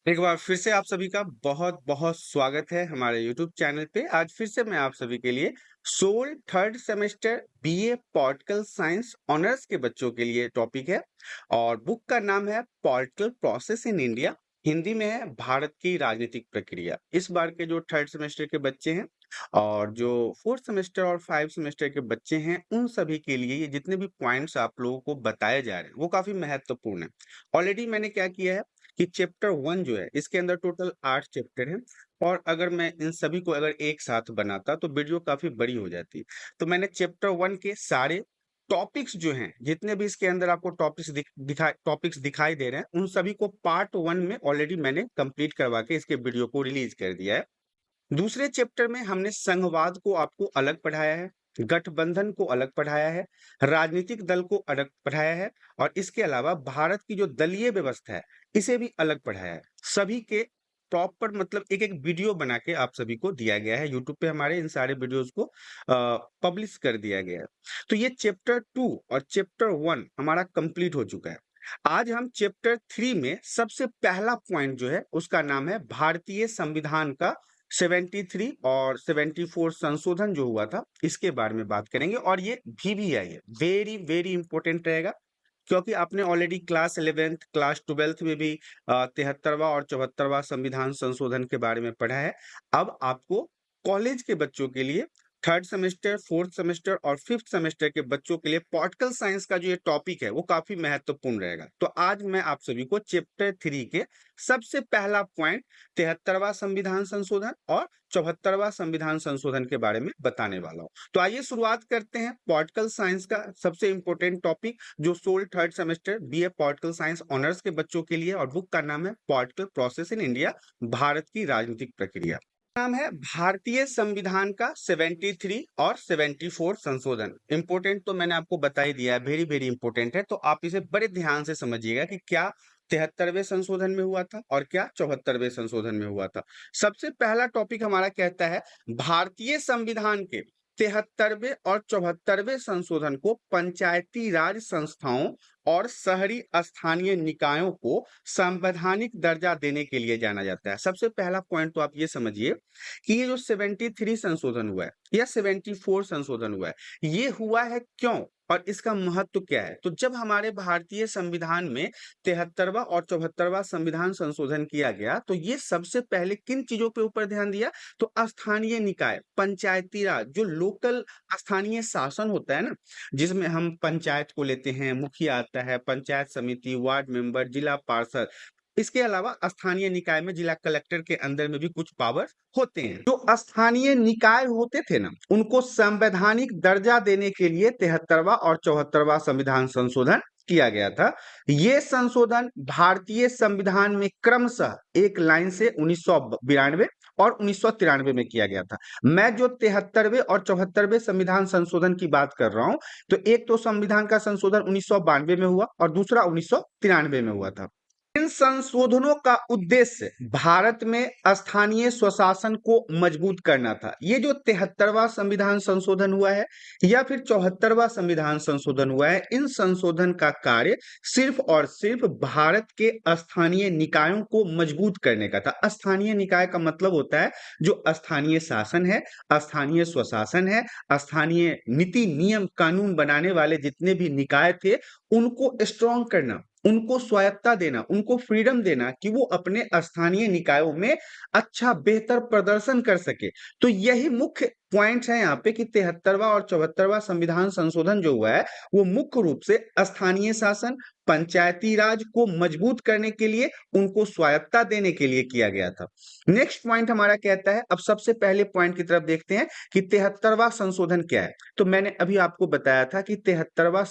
एक बार फिर से आप सभी का बहुत बहुत स्वागत है हमारे YouTube चैनल पे। आज फिर से मैं आप सभी के लिए SOL third semester BA political science honours के बच्चों के लिए टॉपिक है और बुक का नाम है political process in India. Hindi में है भारत की राजनीतिक प्रक्रिया। इस बार के जो थर्ड सेमेस्टर के बच्चे हैं और जो फोर्थ सेमेस्टर और फाइव सेमेस्टर के बच्चे हैं, उन सभी के लिए ये जितने भी पॉइंट्स आप लोगों को बताए जा रहे हैं वो काफी महत्वपूर्ण है। ऑलरेडी मैंने क्या किया है कि चैप्टर 1 जो है इसके अंदर टोटल 8 चैप्टर हैं और अगर मैं इन सभी को अगर एक साथ बनाता तो वीडियो काफी बड़ी हो जाती। तो मैंने चैप्टर 1 के सारे टॉपिक्स जो हैं, जितने भी इसके अंदर आपको टॉपिक्स दिखाई दे रहे हैं, उन सभी को पार्ट 1 में ऑलरेडी मैंने कंप्लीट करवा के इसके वीडियो को रिलीज कर दिया है। दूसरे चैप्टर में हमने संघवाद को आपको अलग पढ़ाया है, गठबंधन को अलग पढ़ाया है, राजनीतिक दल को अलग पढ़ाया है और इसके अलावा भारत की जो दलीय व्यवस्था है इसे भी अलग पढ़ाया है। सभी के प्रॉपर मतलब एक एक वीडियो बना के आप सभी को दिया गया है। यूट्यूब पे हमारे इन सारे वीडियोस को पब्लिश कर दिया गया है। तो ये चैप्टर 2 और चैप्टर 1 हमारा कंप्लीट हो चुका है। आज हम चैप्टर 3 में सबसे पहला पॉइंट जो है उसका नाम है भारतीय संविधान का 73 और 74 संशोधन जो हुआ था इसके बारे में बात करेंगे और ये VVI है, वेरी वेरी इंपॉर्टेंट रहेगा क्योंकि आपने already class 11th class 12th में भी 73वां और 74वां संविधान संशोधन के बारे में पढ़ा है। अब आपको कॉलेज के बच्चों के लिए थर्ड सेमेस्टर फोर्थ सेमेस्टर और फिफ्थ सेमेस्टर के बच्चों के लिए पॉलिटिकल साइंस का जो ये टॉपिक है वो काफी महत्वपूर्ण रहेगा। तो आज मैं आप सभी को चैप्टर 3 के सबसे पहला पॉइंट 73वां संविधान संशोधन और 74वां संविधान संशोधन के बारे में बताने वाला हूँ। तो आइए शुरुआत करते हैं पॉलिटिकल साइंस का सबसे इंपॉर्टेंट टॉपिक जो SOL third semester BA political science honours के बच्चों के लिए और बुक का नाम है political process in India, Bharat की राजनीतिक प्रक्रिया। नाम है भारतीय संविधान का 73 और 74 संशोधन। इंपोर्टेंट तो मैंने आपको बता ही दिया है, वेरी वेरी इंपोर्टेंट है। तो आप इसे बड़े ध्यान से समझिएगा कि क्या 73वें संशोधन में हुआ था और क्या 74वें संशोधन में हुआ था। सबसे पहला टॉपिक हमारा कहता है भारतीय संविधान के 73वें और 74वें संशोधन को पंचायती राज संस्थाओं और शहरी स्थानीय निकायों को संवैधानिक दर्जा देने के लिए जाना जाता है। सबसे पहला पॉइंट तो आप ये समझिए कि ये जो 73 संशोधन हुआ है या 74 संशोधन हुआ है, ये हुआ है क्यों और इसका महत्व क्या है। तो जब हमारे भारतीय संविधान में 73वां और 74वां संविधान संशोधन किया गया तो ये सबसे पहले किन चीजों पे ऊपर ध्यान दिया, तो स्थानीय निकाय, पंचायती राज, जो लोकल स्थानीय शासन होता है ना, जिसमें हम पंचायत को लेते हैं, मुखिया आता है, पंचायत समिति, वार्ड मेंबर, जिला पार्षद, इसके अलावा स्थानीय निकाय में जिला कलेक्टर के अंदर में भी कुछ पावर होते हैं। जो स्थानीय निकाय होते थे ना, उनको संवैधानिक दर्जा देने के लिए 73वां और 74वां संविधान संशोधन किया गया था। ये संशोधन भारतीय संविधान में क्रमशः एक लाइन से 1992 और 1993 में किया गया था। मैं जो 73वें और 74वें संविधान संशोधन की बात कर रहा हूं, तो एक तो संविधान का संशोधन 1992 में हुआ और दूसरा 1993 में हुआ था। इन संशोधनों का उद्देश्य भारत में स्थानीय स्वशासन को मजबूत करना था। ये जो 73वां संविधान संशोधन हुआ है या फिर 74वां संविधान संशोधन हुआ है, इन संशोधन का कार्य सिर्फ और सिर्फ भारत के स्थानीय निकायों को मजबूत करने का था। स्थानीय निकाय का मतलब होता है जो स्थानीय शासन है, स्थानीय स्वशासन है, स्थानीय नीति नियम कानून बनाने वाले जितने भी निकाय थे उनको स्ट्रॉन्ग करना, उनको स्वायत्ता देना, उनको फ्रीडम देना कि वो अपने स्थानीय निकायों में अच्छा बेहतर प्रदर्शन कर सके। तो यही मुख्य पॉइंट है यहाँ पे कि 73वां और 74वां संविधान संशोधन जो हुआ है वो मुख्य रूप से स्थानीय शासन, पंचायती राज को मजबूत करने के लिए, उनको स्वायत्ता देने के लिए किया गया था। नेक्स्ट पॉइंट हमारा कहता है, अब सबसे पहले पॉइंट की तरफ देखते हैं कि 73वां संशोधन क्या है। तो मैंने अभी आपको बताया था कि 73वां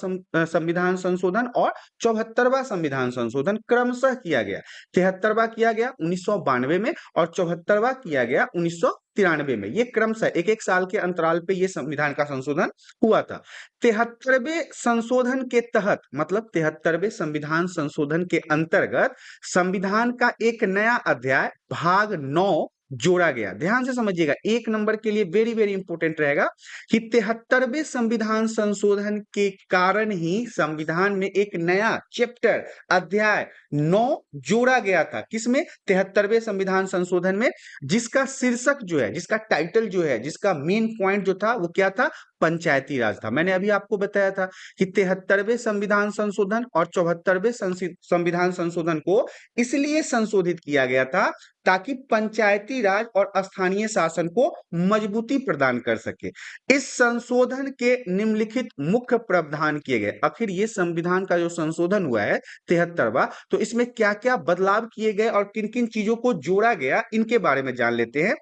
संविधान संशोधन और 74वां संविधान संशोधन क्रमशः किया गया। 73वां किया गया 1992 में और 74वां किया गया 1993 में। ये क्रमशः एक एक साल के अंतराल पे ये संविधान का संशोधन हुआ था। 73वें संशोधन के तहत मतलब 73वें संविधान संशोधन के अंतर्गत संविधान का एक नया अध्याय भाग 9 जोड़ा गया। ध्यान से समझिएगा, 1 नंबर के लिए वेरी वेरी इंपॉर्टेंट रहेगा कि 73वें संविधान संशोधन के कारण ही संविधान में एक नया चैप्टर अध्याय 9 जोड़ा गया था। किसमें? 73वें संविधान संशोधन में, जिसका शीर्षक जो है, जिसका टाइटल जो है, जिसका मेन पॉइंट जो था वो क्या था? पंचायती राज था। मैंने अभी आपको बताया था कि 73वें संविधान संशोधन और 74वें संविधान संशोधन को इसलिए संशोधित किया गया था ताकि पंचायती राज और स्थानीय शासन को मजबूती प्रदान कर सके। इस संशोधन के निम्नलिखित मुख्य प्रावधान किए गए। आखिर ये संविधान का जो संशोधन हुआ है 73वां, तो इसमें क्या क्या बदलाव किए गए और किन किन चीजों को जोड़ा गया, इनके बारे में जान लेते हैं।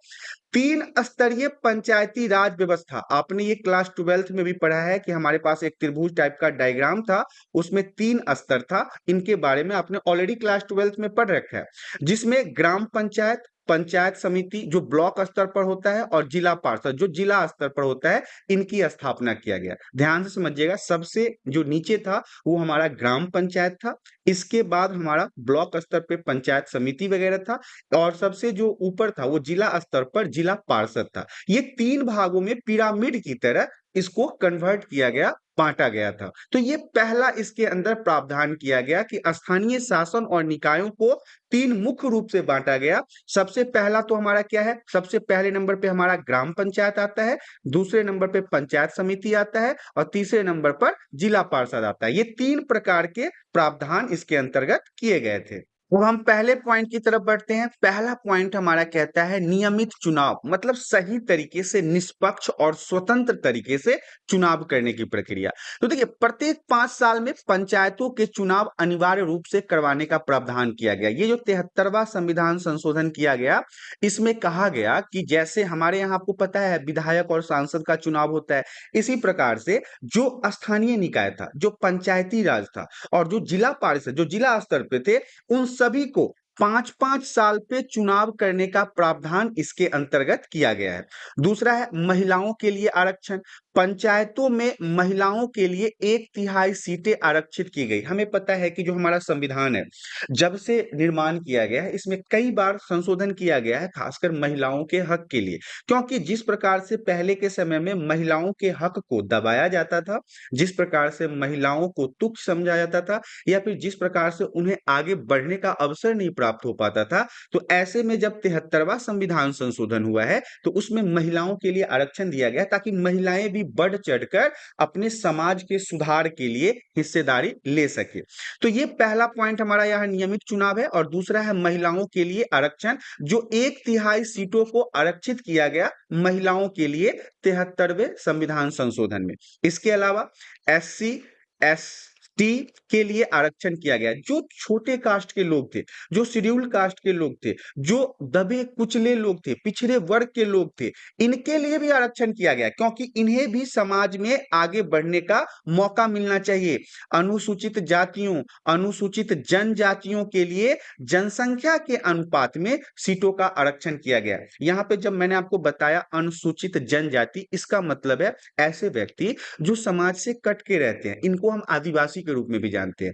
3 स्तरीय पंचायती राज व्यवस्था। आपने ये क्लास 12th में भी पढ़ा है कि हमारे पास एक त्रिभुज टाइप का डायग्राम था, उसमें 3 स्तर था। इनके बारे में आपने ऑलरेडी क्लास 12th में पढ़ रखा है, जिसमें ग्राम पंचायत, पंचायत समिति जो ब्लॉक स्तर पर होता है, और जिला पार्षद जो जिला स्तर पर होता है, इनकी स्थापना किया गया। ध्यान से समझिएगा, सबसे जो नीचे था वो हमारा ग्राम पंचायत था, इसके बाद हमारा ब्लॉक स्तर पे पंचायत समिति वगैरह था, और सबसे जो ऊपर था वो जिला स्तर पर जिला पार्षद था। ये 3 भागों में पिरामिड की तरह इसको कन्वर्ट किया गया, बांटा गया था। तो ये पहला इसके अंदर प्रावधान किया गया कि स्थानीय शासन और निकायों को 3 मुख्य रूप से बांटा गया। सबसे पहला तो हमारा क्या है? सबसे पहले नंबर पे हमारा ग्राम पंचायत आता है, दूसरे नंबर पे पंचायत समिति आता है, और तीसरे नंबर पर जिला पार्षद आता है। ये 3 प्रकार के प्रावधान इसके अंतर्गत किए गए थे। अब हम पहले पॉइंट की तरफ बढ़ते हैं। पहला पॉइंट हमारा कहता है नियमित चुनाव, मतलब सही तरीके से, निष्पक्ष और स्वतंत्र तरीके से चुनाव करने की प्रक्रिया। तो देखिए, प्रत्येक 5 साल में पंचायतों के चुनाव अनिवार्य रूप से करवाने का प्रावधान किया गया। ये जो 73वां संविधान संशोधन किया गया, इसमें कहा गया कि जैसे हमारे यहाँ आपको पता है विधायक और सांसद का चुनाव होता है, इसी प्रकार से जो स्थानीय निकाय था, जो पंचायती राज था, और जो जिला पार्षद जो जिला स्तर पे थे, उन सभी को 5-5 साल पे चुनाव करने का प्रावधान इसके अंतर्गत किया गया है। दूसरा है महिलाओं के लिए आरक्षण। पंचायतों में महिलाओं के लिए 1/3 सीटें आरक्षित की गई। हमें पता है कि जो हमारा संविधान है, जब से निर्माण किया गया है, इसमें कई बार संशोधन किया गया है, खासकर महिलाओं के हक के लिए। क्योंकि जिस प्रकार से पहले के समय में महिलाओं के हक को दबाया जाता था, जिस प्रकार से महिलाओं को तुच्छ समझा जाता था, या फिर जिस प्रकार से उन्हें आगे बढ़ने का अवसर नहीं प्राप्त हो पाता था, तो ऐसे में जब 73वां संविधान संशोधन हुआ है, तो उसमें महिलाओं के लिए आरक्षण दिया गया ताकि महिलाएं भी बढ़ चढ़कर अपने समाज के सुधार के लिए हिस्सेदारी ले सके। तो ये पहला पॉइंट हमारा यहाँ नियमित चुनाव है। और दूसरा है महिलाओं के लिए आरक्षण, जो 1/3 सीटों को आरक्षित किया गया महिलाओं के लिए 73वें संविधान संशोधन में। इसके अलावा SC ST के लिए आरक्षण किया गया। जो छोटे कास्ट के लोग थे, जो शेड्यूल्ड कास्ट के लोग थे, जो दबे कुचले लोग थे, पिछड़े वर्ग के लोग थे, इनके लिए भी आरक्षण किया गया, क्योंकि इन्हें भी समाज में आगे बढ़ने का मौका मिलना चाहिए। अनुसूचित जातियों, अनुसूचित जनजातियों के लिए जनसंख्या के अनुपात में सीटों का आरक्षण किया गया। यहाँ पे जब मैंने आपको बताया अनुसूचित जनजाति, इसका मतलब है ऐसे व्यक्ति जो समाज से कट के रहते हैं, इनको हम आदिवासी के रूप में भी जानते हैं।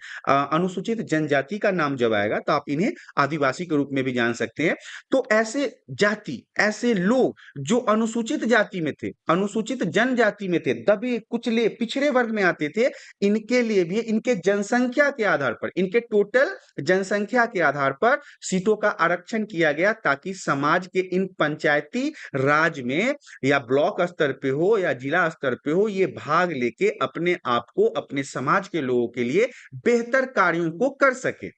अनुसूचित जनजाति का नाम जब आएगा तो आप इन्हें आदिवासी के रूप में भी जान सकते हैं। तो ऐसे जाति, ऐसे लोग जो अनुसूचित जाति में थे, अनुसूचित जनजाति में थे, दबे कुचले पिछड़े वर्ग में आते थे, इनके लिए भी इनके जनसंख्या के आधार पर, इनके टोटल जनसंख्या के आधार पर सीटों का आरक्षण किया गया, ताकि समाज के इन पंचायती राज में, या ब्लॉक स्तर पे हो या जिला स्तर पे हो, ये भाग लेके अपने आप को, अपने समाज के लोगों के लिए बेहतर कार्यों को कर सके।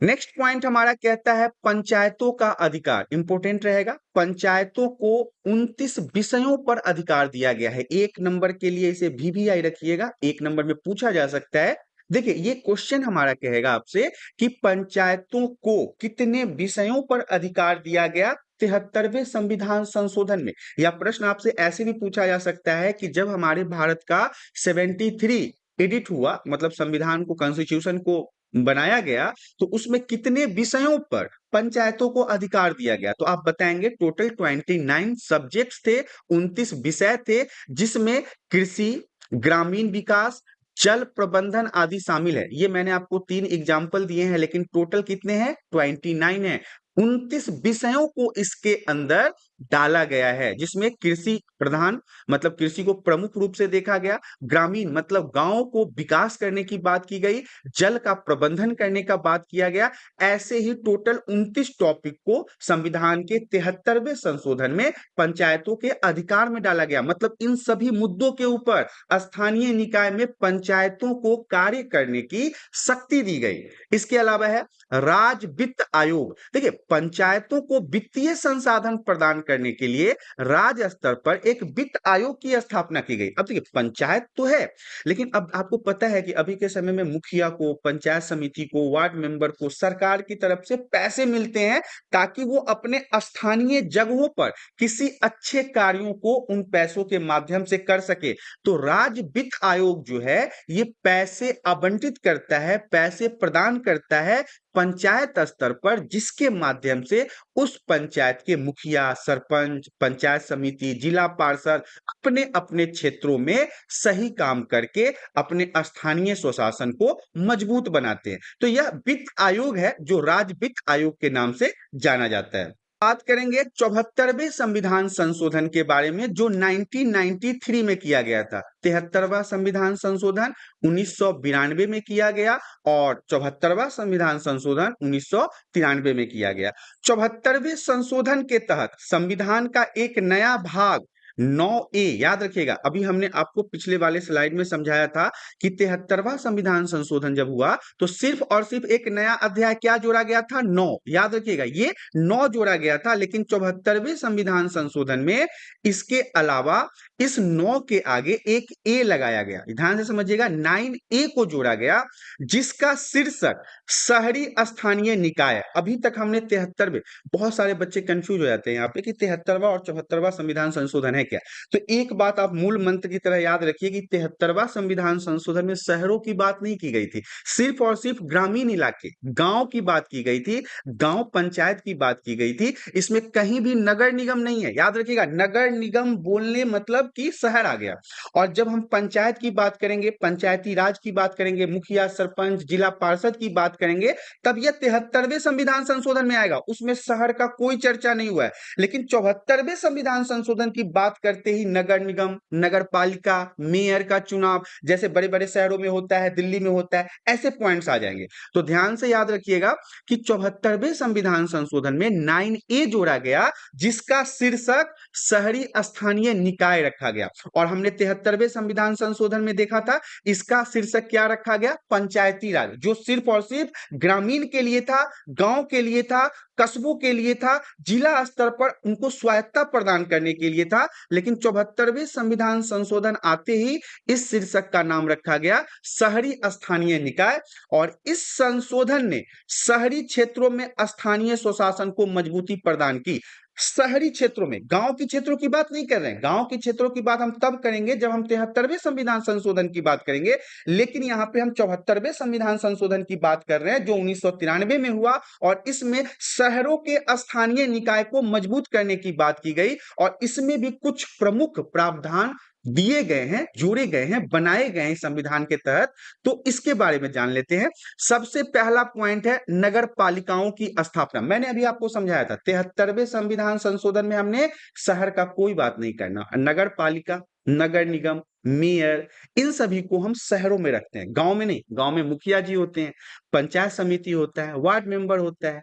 नेक्स्ट पॉइंट हमारा कहता है पंचायतों का अधिकार। इंपॉर्टेंट रहेगा। पंचायतों को 29 विषयों पर अधिकार दिया गया है। 1 नंबर के लिए इसे VVI रखिएगा, 1 नंबर में पूछा जा सकता है। देखिए, ये क्वेश्चन हमारा कहेगा आपसे कि पंचायतों को कितने विषयों पर अधिकार दिया गया 73वें संविधान संशोधन में। या प्रश्न आपसे ऐसे भी पूछा जा सकता है कि जब हमारे भारत का 73 एडिट हुआ, मतलब संविधान को, कॉन्स्टिट्यूशन को बनाया गया, तो उसमें कितने विषयों पर पंचायतों को अधिकार दिया गया? तो आप बताएंगे टोटल 29 सब्जेक्ट्स थे, 29 विषय थे, जिसमें कृषि, ग्रामीण विकास, जल प्रबंधन आदि शामिल है। ये मैंने आपको 3 एग्जाम्पल दिए हैं, लेकिन टोटल कितने हैं? 29 है। 29 विषयों को इसके अंदर डाला गया है, जिसमें कृषि प्रधान मतलब कृषि को प्रमुख रूप से देखा गया, ग्रामीण मतलब गांव को विकास करने की बात की गई, जल का प्रबंधन करने का बात किया गया। ऐसे ही टोटल 29 टॉपिक को संविधान के 73वें संशोधन में पंचायतों के अधिकार में डाला गया। मतलब इन सभी मुद्दों के ऊपर स्थानीय निकाय में पंचायतों को कार्य करने की शक्ति दी गई। इसके अलावा है राज्य वित्त आयोग। देखिए, पंचायतों को वित्तीय संसाधन प्रदान करने के लिए राज्य स्तर पर एक वित्त आयोग की स्थापना की गई। अब देखिए, पंचायत तो है, लेकिन अब आपको पता है कि अभी के समय में मुखिया को, पंचायत समिति को, वार्ड मेंबर को सरकार की तरफ से पैसे मिलते हैं ताकि वो अपने स्थानीय जगहों पर किसी अच्छे कार्यों को उन पैसों के माध्यम से कर सके। तो राज्य वित्त आयोग जो है ये पैसे आवंटित करता है, पैसे प्रदान करता है पंचायत स्तर पर, जिसके माध्यम से उस पंचायत के मुखिया, सरपंच, पंचायत समिति, जिला पार्षद अपने अपने क्षेत्रों में सही काम करके अपने स्थानीय स्वशासन को मजबूत बनाते हैं। तो यह वित्त आयोग है जो राज्य वित्त आयोग के नाम से जाना जाता है। बात करेंगे 74वें संविधान संशोधन के बारे में जो 1993 में किया गया था। 73वां संविधान संशोधन 1992 में किया गया और 74वां संविधान संशोधन 1993 में किया गया। 74वें संशोधन के तहत संविधान का एक नया भाग 9A, याद रखिएगा, अभी हमने आपको पिछले वाले स्लाइड में समझाया था कि 73वां संविधान संशोधन जब हुआ तो सिर्फ और सिर्फ एक नया अध्याय क्या जोड़ा गया था? 9। याद रखिएगा, ये 9 जोड़ा गया था, लेकिन 74वें संविधान संशोधन में इसके अलावा इस 9 के आगे एक ए लगाया गया। ध्यान से समझिएगा, 9A को जोड़ा गया, जिसका शीर्षक शहरी स्थानीय निकाय। अभी तक हमने 73वें, बहुत सारे बच्चे कंफ्यूज हो जाते हैं यहाँ पे कि 73वां और 74वां संविधान संशोधन है क्या। तो एक बात आप मूल मंत्र की तरह याद रखिए कि 73वां संविधान संशोधन में शहरों की बात नहीं की गई थी, सिर्फ और सिर्फ ग्रामीण इलाके, गांव की बात की गई थी, गांव पंचायत की बात की गई थी। इसमें कहीं भी नगर निगम नहीं है। याद रखिएगा, नगर निगम बोलने मतलब कि शहर आ गया। और जब हम पंचायत की बात करेंगे, पंचायती राज की बात करेंगे, मुखिया, सरपंच, जिला पार्षद की बात करेंगे, तब यह 73वें संविधान संशोधन में आएगा। उसमें शहर का कोई चर्चा नहीं हुआ है। लेकिन 74वें संविधान संशोधन की बात करते ही नगर निगम, नगर पालिका, मेयर का चुनाव जैसे बड़े बड़े शहरों में होता है, दिल्ली में होता है, ऐसे पॉइंट्स आ जाएंगे। तो ध्यान से याद रखिएगा कि 74वें संविधान संशोधन में 9A जोड़ा गया, जिसका शीर्षक शहरी स्थानीय निकाय रखा गया। और हमने 73वें संविधान संशोधन में देखा था, इसका शीर्षक क्या रखा गया? पंचायती राज, जो सिर्फ और सिर्फ ग्रामीण के लिए था, गांव के लिए था, कस्बों के लिए था, जिला स्तर पर उनको स्वायत्ता प्रदान करने के लिए था। लेकिन 74वें संविधान संशोधन आते ही इस शीर्षक का नाम रखा गया शहरी स्थानीय निकाय। और इस संशोधन ने शहरी क्षेत्रों में स्थानीय स्वशासन को मजबूती प्रदान की। शहरी क्षेत्रों में, गांव के क्षेत्रों की बात नहीं कर रहे हैं, गांव के क्षेत्रों की बात हम तब करेंगे जब हम 73वें संविधान संशोधन की बात करेंगे। लेकिन यहाँ पे हम 74वें संविधान संशोधन की बात कर रहे हैं जो 1993 में हुआ, और इसमें शहरों के स्थानीय निकाय को मजबूत करने की बात की गई। और इसमें भी कुछ प्रमुख प्रावधान दिए गए हैं, जोड़े गए हैं, बनाए गए हैं संविधान के तहत। तो इसके बारे में जान लेते हैं। सबसे पहला पॉइंट है नगर पालिकाओं की स्थापना। मैंने अभी आपको समझाया था 73वें संविधान संशोधन में हमने शहर का कोई बात नहीं करना, नगर पालिका, नगर निगम, मेयर, इन सभी को हम शहरों में रखते हैं, गांव में नहीं। गांव में मुखिया जी होते हैं, पंचायत समिति होता है, वार्ड मेंबर होता है,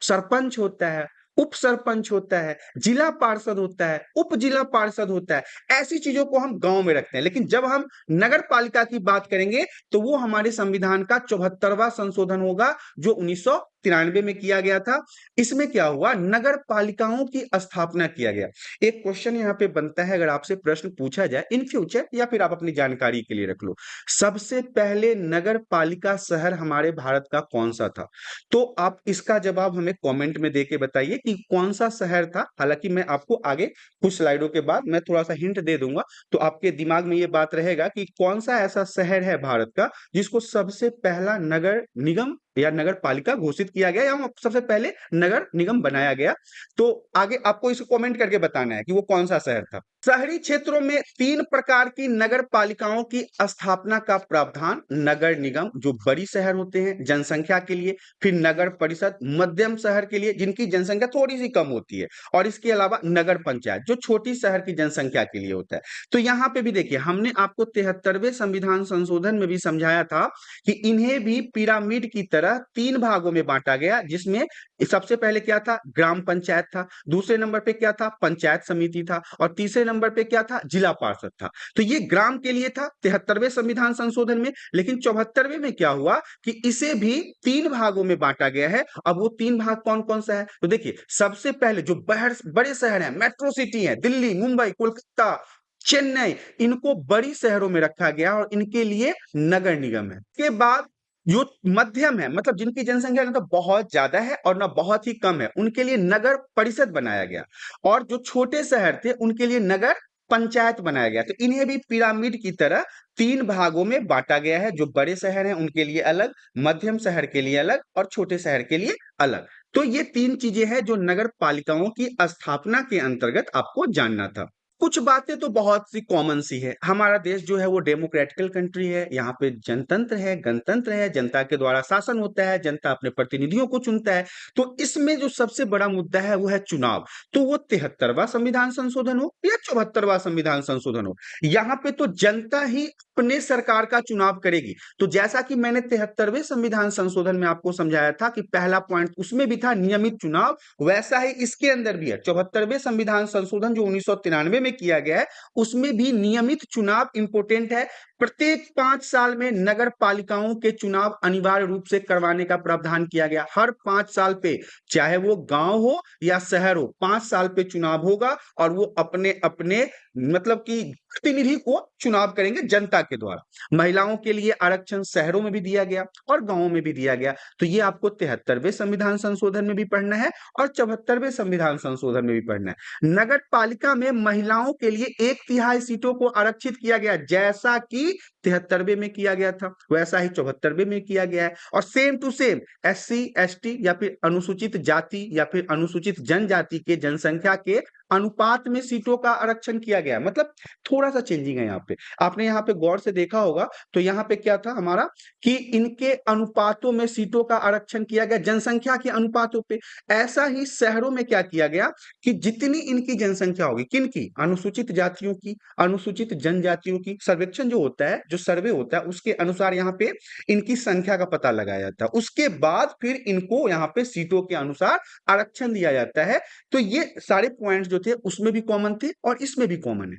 सरपंच होता है, उप सरपंच होता है, जिला पार्षद होता है, उप जिला पार्षद होता है। ऐसी चीजों को हम गांव में रखते हैं। लेकिन जब हम नगर पालिका की बात करेंगे तो वो हमारे संविधान का 74वां संशोधन होगा जो 1993 में किया गया था। इसमें क्या हुआ? नगर पालिकाओं की स्थापना किया गया। एक क्वेश्चन यहाँ पे बनता है, अगर आपसे प्रश्न पूछा जाए इन फ्यूचर, या फिर आप अपनी जानकारी के लिए रख लो, सबसे पहले नगर पालिका शहर हमारे भारत का कौन सा था? तो आप इसका जवाब हमें कमेंट में देके बताइए कि कौन सा शहर था। हालांकि मैं आपको आगे कुछ स्लाइडों के बाद मैं थोड़ा सा हिंट दे दूंगा, तो आपके दिमाग में ये बात रहेगा कि कौन सा ऐसा शहर है भारत का जिसको सबसे पहला नगर निगम या नगर पालिका घोषित किया गया या सबसे पहले नगर निगम बनाया गया। तो आगे आपको इसको कमेंट करके बताना है कि वो कौन सा शहर था। शहरी क्षेत्रों में 3 प्रकार की नगर पालिकाओं की स्थापना का प्रावधान, नगर निगम जो बड़ी शहर होते हैं जनसंख्या के लिए, फिर नगर परिषद मध्यम शहर के लिए जिनकी जनसंख्या थोड़ी सी कम होती है, और इसके अलावा नगर पंचायत जो छोटी शहर की जनसंख्या के लिए होता है। तो यहाँ पे भी देखिए हमने आपको 73वें संविधान संशोधन में भी समझाया था कि इन्हें भी पिरामिड की तरह 3 भागों में बांटा गया, जिसमें सबसे पहले क्या था, ग्राम पंचायत था, दूसरे नंबर पे क्या था, पंचायत समिति था, और तीसरे नंबर पे क्या था, जिला पार्षद था। तो ये ग्राम के लिए था 73वें संविधान संशोधन में, लेकिन 74वें में क्या हुआ कि इसे भी 3 भागों में बांटा गया है। अब वो 3 भाग कौन कौन सा है, तो देखिए सबसे पहले जो बड़े शहर हैं, मेट्रो सिटी है, दिल्ली, मुंबई, कोलकाता, चेन्नई, इनको बड़ी शहरों में रखा गया और इनके लिए नगर निगम है। इसके बाद जो मध्यम है, मतलब जिनकी जनसंख्या ना तो बहुत ज्यादा है और ना बहुत ही कम है, उनके लिए नगर परिषद बनाया गया, और जो छोटे शहर थे उनके लिए नगर पंचायत बनाया गया। तो इन्हें भी पिरामिड की तरह 3 भागों में बांटा गया है, जो बड़े शहर हैं उनके लिए अलग, मध्यम शहर के लिए अलग और छोटे शहर के लिए अलग। तो ये 3 चीजें हैं जो नगर पालिकाओं की स्थापना के अंतर्गत आपको जानना था। कुछ बातें तो बहुत सी कॉमन सी है। हमारा देश जो है वो डेमोक्रेटिकल कंट्री है, यहाँ पे जनतंत्र है, गणतंत्र है, जनता के द्वारा शासन होता है, जनता अपने प्रतिनिधियों को चुनता है। तो इसमें जो सबसे बड़ा मुद्दा है वो है चुनाव। तो वो 73वां संविधान संशोधन हो या 74वां संविधान संशोधन हो, यहाँ पे तो जनता ही अपने सरकार का चुनाव करेगी। तो जैसा कि मैंने 73वें संविधान संशोधन में आपको समझाया था कि पहला पॉइंट उसमें भी था नियमित चुनाव, वैसा ही इसके अंदर भी है। 74वें संविधान संशोधन जो 1993 में किया गया है, उसमें भी नियमित चुनाव इंपोर्टेंट है। प्रत्येक 5 साल में नगर पालिकाओं के चुनाव अनिवार्य रूप से करवाने का प्रावधान किया गया। हर 5 साल पे, चाहे वो गांव हो या शहर हो, 5 साल पे चुनाव होगा और वो अपने अपने मतलब कि प्रतिनिधि को चुनाव करेंगे जनता के द्वारा। महिलाओं के लिए आरक्षण शहरों में भी दिया गया और गांवों में भी दिया गया। तो ये आपको 73वें संविधान संशोधन में भी पढ़ना है और 74वें संविधान संशोधन में भी पढ़ना है। नगर पालिका में महिलाओं के लिए 1/3 सीटों को आरक्षित किया गया, जैसा कि 73वें में किया गया था वैसा ही 74वें में किया गया है। और same to same SC ST या फिर अनुसूचित जाति या फिर अनुसूचित जनजाति के जनसंख्या के अनुपात में सीटों का आरक्षण किया गया। मतलब थोड़ा सा चेंजिंग है यहाँ पे, आपने यहाँ पे गौर से देखा होगा। तो यहाँ पे क्या था हमारा कि इनके अनुपातों में सीटों का आरक्षण किया गया, जनसंख्या के अनुपातों पे। ऐसा ही शहरों में क्या किया गया कि जितनी इनकी जनसंख्या होगी, किनकी, अनुसूचित जातियों की, अनुसूचित जनजातियों की, सर्वेक्षण जो होता है, जो सर्वे होता है, उसके अनुसार यहाँ पे इनकी संख्या का पता लगाया जाता है। उसके बाद फिर इनको यहाँ पे सीटों के अनुसार आरक्षण दिया जाता है। तो ये सारे पॉइंट्स जो थे उसमें भी कॉमन थे और इसमें भी कॉमन है।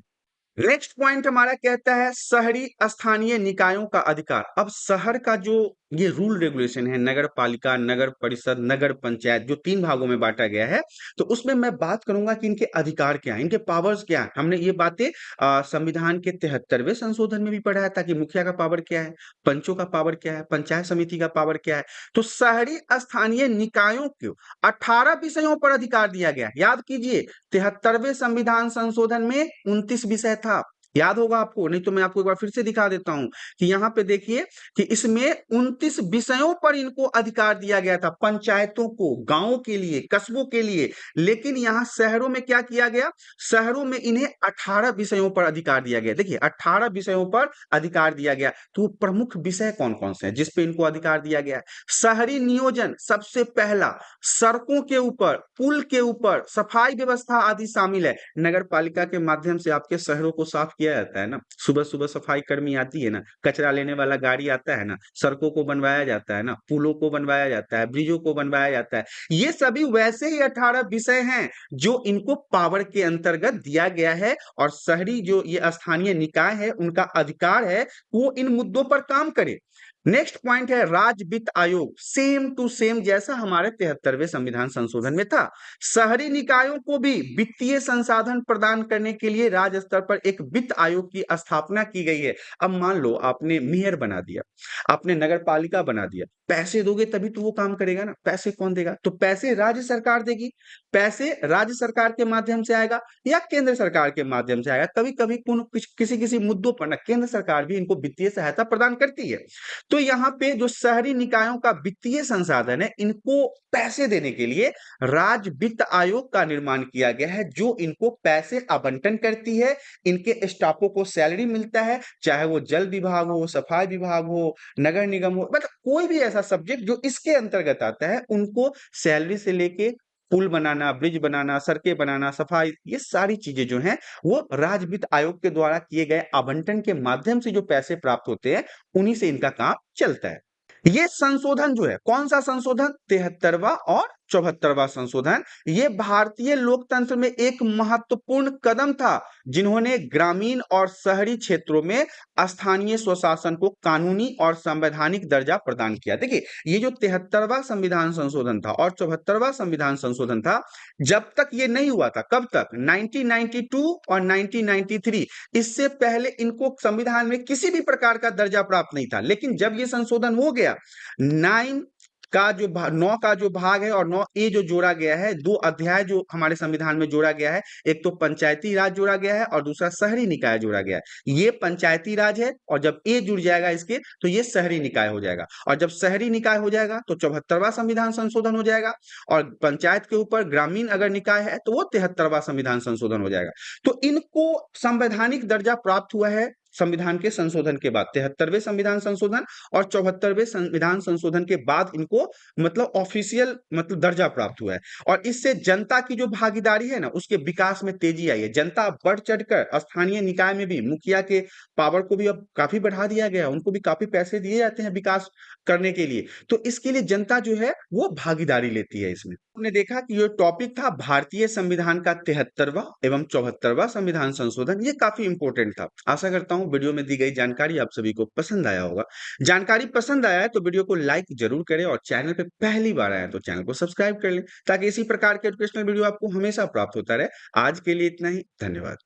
नेक्स्ट पॉइंट हमारा कहता है शहरी स्थानीय निकायों का अधिकार। अब शहर का जो ये रूल रेगुलेशन है, नगर पालिका, नगर परिषद, नगर पंचायत, जो 3 भागों में बांटा गया है, तो उसमें मैं बात करूंगा कि इनके अधिकार क्या है, इनके पावर्स क्या है। हमने ये बातें संविधान के 73वें संशोधन में भी पढ़ाया था कि मुखिया का पावर क्या है, पंचों का पावर क्या है, पंचायत समिति का पावर क्या है। तो शहरी स्थानीय निकायों को 18 विषयों पर अधिकार दिया गया। याद कीजिए 73वें संविधान संशोधन में 29 विषय था, याद होगा आपको, नहीं तो मैं आपको एक बार फिर से दिखा देता हूं कि यहाँ पे देखिए कि इसमें 29 विषयों पर इनको अधिकार दिया गया था, पंचायतों को, गांवों के लिए, कस्बों के लिए। लेकिन यहाँ शहरों में क्या किया गया, शहरों में इन्हें 18 विषयों पर अधिकार दिया गया। देखिए 18 विषयों पर अधिकार दिया गया। तो प्रमुख विषय कौन कौन से हैं जिसपे इनको अधिकार दिया गया है? शहरी नियोजन सबसे पहला, सड़कों के ऊपर, पुल के ऊपर सफाई व्यवस्था आदि शामिल है। नगर पालिका के माध्यम से आपके शहरों को साफ किया जाता है ना, सुबह सुबह सफाई कर्मी आती है ना, कचरा लेने वाला गाड़ी आता है ना, सड़कों को बनवाया जाता है ना, पुलों को बनवाया जाता है, ब्रिजों को बनवाया जाता है। ये सभी वैसे ही 18 विषय हैं जो इनको पावर के अंतर्गत दिया गया है, और शहरी जो ये स्थानीय निकाय है उनका अधिकार है वो इन मुद्दों पर काम करे। नेक्स्ट पॉइंट है राज्य वित्त आयोग, सेम टू सेम जैसा हमारे 73वें संविधान संशोधन में था। शहरी निकायों को भी वित्तीय संसाधन प्रदान करने के लिए राज्य स्तर पर एक वित्त आयोग की स्थापना की गई है। अब मान लो आपने मेयर बना दिया, आपने नगर पालिका बना दिया, पैसे दोगे तभी तो वो काम करेगा ना, पैसे कौन देगा? तो पैसे राज्य सरकार देगी। पैसे राज्य सरकार के माध्यम से आएगा या केंद्र सरकार के माध्यम से आएगा। कभी कभी किसी किसी मुद्दों पर ना केंद्र सरकार भी इनको वित्तीय सहायता प्रदान करती है। तो यहाँ पे जो शहरी निकायों का वित्तीय संसाधन है, इनको पैसे देने के लिए राज्य वित्त आयोग का निर्माण किया गया है, जो इनको पैसे आवंटन करती है। इनके स्टाफों को सैलरी मिलता है, चाहे वो जल विभाग हो, सफाई विभाग हो, नगर निगम हो, मतलब कोई भी ऐसा सब्जेक्ट जो इसके अंतर्गत आता है, उनको सैलरी से लेके पुल बनाना, ब्रिज बनाना, सड़कें बनाना, सफाई, ये सारी चीजें जो हैं वो राज्य वित्त आयोग के द्वारा किए गए आवंटन के माध्यम से जो पैसे प्राप्त होते हैं, उन्हीं से इनका काम चलता है। ये संशोधन जो है, कौन सा संशोधन? 73वां और 74वां संशोधन। ये भारतीय लोकतंत्र में एक महत्वपूर्ण कदम था, जिन्होंने ग्रामीण और शहरी क्षेत्रों में स्थानीय स्वशासन को कानूनी और संवैधानिक दर्जा प्रदान किया। देखिए, ये जो 73वां संविधान संशोधन था और 74वां संविधान संशोधन था, जब तक ये नहीं हुआ था, कब तक? 1992 और 1993, इससे पहले इनको संविधान में किसी भी प्रकार का दर्जा प्राप्त नहीं था। लेकिन जब ये संशोधन हो गया, 9 का जो भाग है और 9A जो जोड़ा गया है, 2 अध्याय जो हमारे संविधान में जोड़ा गया है, एक तो पंचायती राज जोड़ा गया है और दूसरा शहरी निकाय जोड़ा गया है। ये पंचायती राज है और जब ए जुड़ जाएगा इसके, तो ये शहरी निकाय हो जाएगा, और जब शहरी निकाय हो जाएगा तो 74वां संविधान संशोधन हो जाएगा, और पंचायत के ऊपर ग्रामीण अगर निकाय है तो वो 73वां संविधान संशोधन हो जाएगा। तो इनको संवैधानिक दर्जा प्राप्त हुआ है संविधान के संशोधन के बाद। 73वें संविधान संशोधन और 74वें संविधान संशोधन के बाद इनको मतलब ऑफिशियल मतलब दर्जा प्राप्त हुआ है, और इससे जनता की जो भागीदारी है ना, उसके विकास में तेजी आई है। जनता बढ़ चढ़कर स्थानीय निकाय में भी मुखिया के पावर को भी अब काफी बढ़ा दिया गया, उनको भी काफी पैसे दिए जाते हैं विकास करने के लिए। तो इसके लिए जनता जो है वो भागीदारी लेती है इसमें। आपने देखा कि ये टॉपिक था भारतीय संविधान का 73वां एवं 74वां संविधान संशोधन। ये काफी इंपॉर्टेंट था। आशा करता हूँ वीडियो में दी गई जानकारी आप सभी को पसंद आया होगा। जानकारी पसंद आया है तो वीडियो को लाइक जरूर करें, और चैनल पे पहली बार आए हैं तो चैनल को सब्सक्राइब कर लें, ताकि इसी प्रकार के एजुकेशनल वीडियो आपको हमेशा प्राप्त होता रहे। आज के लिए इतना ही, धन्यवाद।